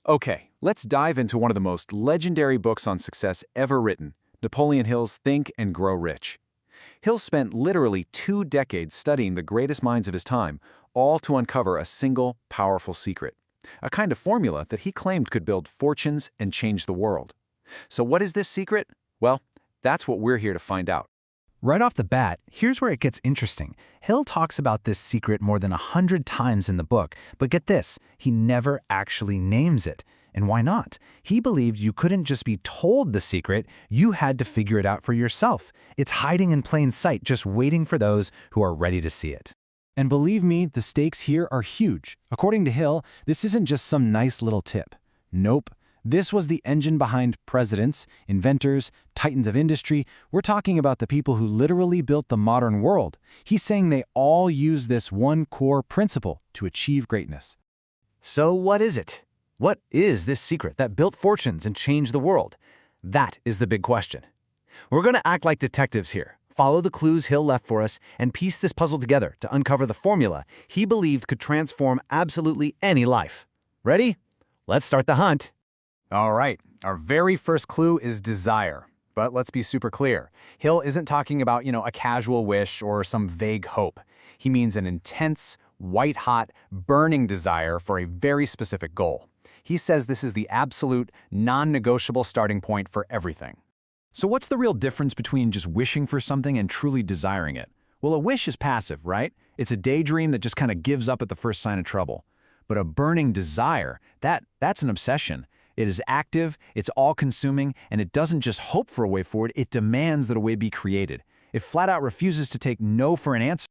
Okay, let's dive into one of the most legendary books on success ever written, Napoleon Hill's Think and Grow Rich. Hill spent literally 2 decades studying the greatest minds of his time, all to uncover a single, powerful secret. A kind of formula that he claimed could build fortunes and change the world. So what is this secret? Well, that's what we're here to find out. Right off the bat, here's where it gets interesting. Hill talks about this secret more than 100 times in the book, but get this, he never actually names it. And why not? He believed you couldn't just be told the secret, you had to figure it out for yourself. It's hiding in plain sight, just waiting for those who are ready to see it. And believe me, the stakes here are huge. According to Hill, this isn't just some nice little tip. Nope. This was the engine behind presidents, inventors, titans of industry. We're talking about the people who literally built the modern world. He's saying they all use this one core principle to achieve greatness. So what is it? What is this secret that built fortunes and changed the world? That is the big question. We're going to act like detectives here, follow the clues Hill left for us, and piece this puzzle together to uncover the formula he believed could transform absolutely any life. Ready? Let's start the hunt. All right, our very first clue is desire. But let's be super clear. Hill isn't talking about, a casual wish or some vague hope. He means an intense, white-hot, burning desire for a very specific goal. He says this is the absolute, non-negotiable starting point for everything. So what's the real difference between just wishing for something and truly desiring it? Well, a wish is passive, right? It's a daydream that just kind of gives up at the first sign of trouble. But a burning desire, that's an obsession. It is active, it's all-consuming, and it doesn't just hope for a way forward, it demands that a way be created. It flat-out refuses to take no for an answer.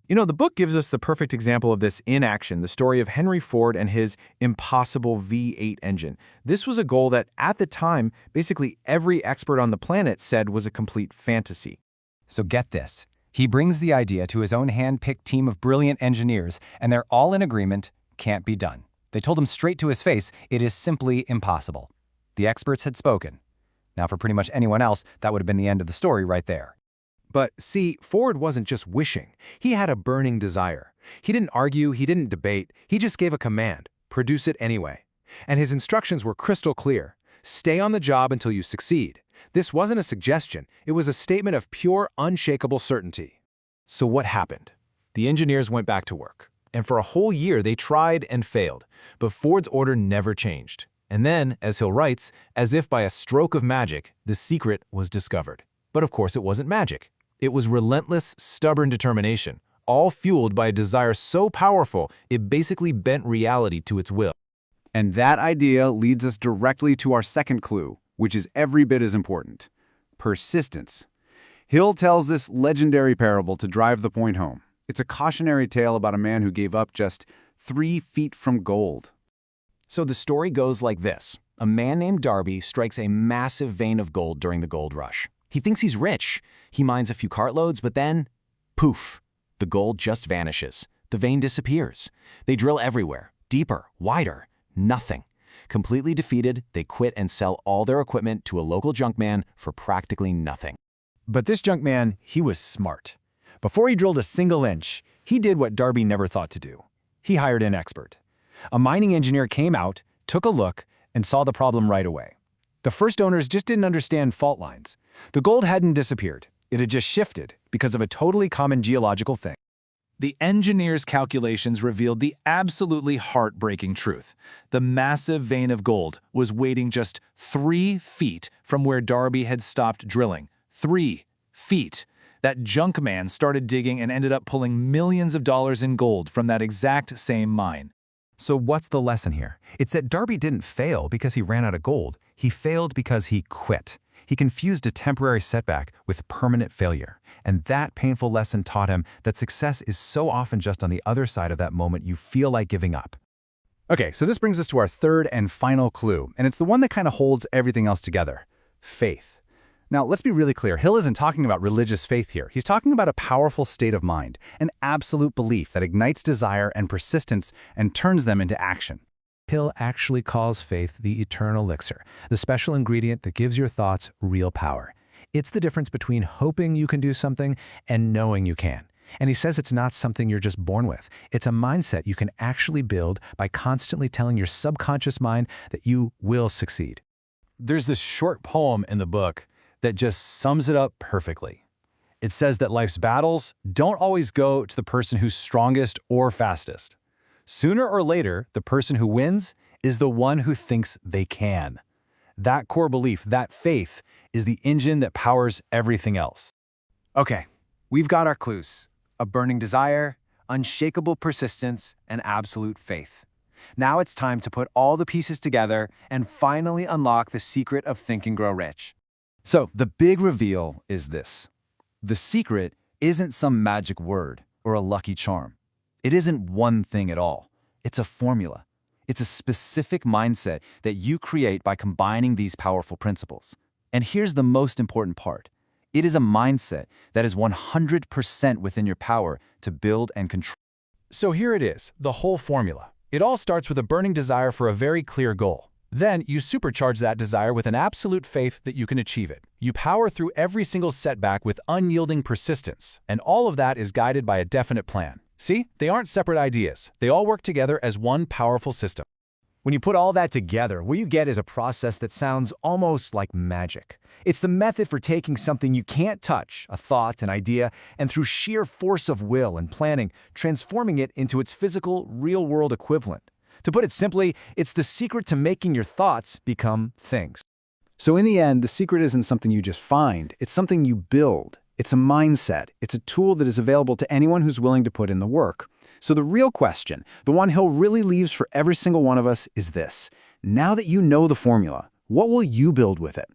The book gives us the perfect example of this in action, the story of Henry Ford and his impossible V8 engine. This was a goal that, at the time, basically every expert on the planet said was a complete fantasy. So get this. He brings the idea to his own hand-picked team of brilliant engineers, and they're all in agreement, can't be done. They told him straight to his face, it is simply impossible. The experts had spoken. Now, for pretty much anyone else, that would have been the end of the story right there. But see, Ford wasn't just wishing. He had a burning desire. He didn't argue, he didn't debate, he just gave a command, produce it anyway. And his instructions were crystal clear. Stay on the job until you succeed. This wasn't a suggestion, it was a statement of pure, unshakable certainty. So what happened? The engineers went back to work. And for a whole year, they tried and failed. But Ford's order never changed. And then, as Hill writes, as if by a stroke of magic, the secret was discovered. But of course, it wasn't magic. It was relentless, stubborn determination, all fueled by a desire so powerful, it basically bent reality to its will. And that idea leads us directly to our second clue, which is every bit as important: persistence. Hill tells this legendary parable to drive the point home. It's a cautionary tale about a man who gave up just 3 feet from gold. So the story goes like this. A man named Darby strikes a massive vein of gold during the gold rush. He thinks he's rich. He mines a few cartloads, but then, poof, the gold just vanishes. The vein disappears. They drill everywhere, deeper, wider, nothing. Completely defeated, they quit and sell all their equipment to a local junkman for practically nothing. But this junkman, he was smart. Before he drilled a single inch, he did what Darby never thought to do. He hired an expert. A mining engineer came out, took a look, and saw the problem right away. The first owners just didn't understand fault lines. The gold hadn't disappeared. It had just shifted because of a totally common geological thing. The engineer's calculations revealed the absolutely heartbreaking truth. The massive vein of gold was waiting just 3 feet from where Darby had stopped drilling. 3 feet. That junk man started digging and ended up pulling millions of dollars in gold from that exact same mine. So what's the lesson here? It's that Darby didn't fail because he ran out of gold. He failed because he quit. He confused a temporary setback with permanent failure. And that painful lesson taught him that success is so often just on the other side of that moment you feel like giving up. Okay, so this brings us to our third and final clue, and it's the one that kind of holds everything else together: faith. Now, let's be really clear. Hill isn't talking about religious faith here. He's talking about a powerful state of mind, an absolute belief that ignites desire and persistence and turns them into action. Hill actually calls faith the eternal elixir, the special ingredient that gives your thoughts real power. It's the difference between hoping you can do something and knowing you can. And he says it's not something you're just born with. It's a mindset you can actually build by constantly telling your subconscious mind that you will succeed. There's this short poem in the book that just sums it up perfectly. It says that life's battles don't always go to the person who's strongest or fastest. Sooner or later, the person who wins is the one who thinks they can. That core belief, that faith, is the engine that powers everything else. Okay, we've got our clues. A burning desire, unshakable persistence, and absolute faith. Now it's time to put all the pieces together and finally unlock the secret of Think and Grow Rich. So the big reveal is this. The secret isn't some magic word or a lucky charm. It isn't one thing at all. It's a formula. It's a specific mindset that you create by combining these powerful principles. And here's the most important part. It is a mindset that is 100% within your power to build and control. So here it is, the whole formula. It all starts with a burning desire for a very clear goal. Then you supercharge that desire with an absolute faith that you can achieve it. You power through every single setback with unyielding persistence. And all of that is guided by a definite plan. See, they aren't separate ideas. They all work together as one powerful system. When you put all that together, what you get is a process that sounds almost like magic. It's the method for taking something you can't touch, a thought, an idea, and through sheer force of will and planning, transforming it into its physical, real-world equivalent. To put it simply, it's the secret to making your thoughts become things. So in the end, the secret isn't something you just find. It's something you build. It's a mindset. It's a tool that is available to anyone who's willing to put in the work. So the real question, the one Hill really leaves for every single one of us, is this. Now that you know the formula, what will you build with it?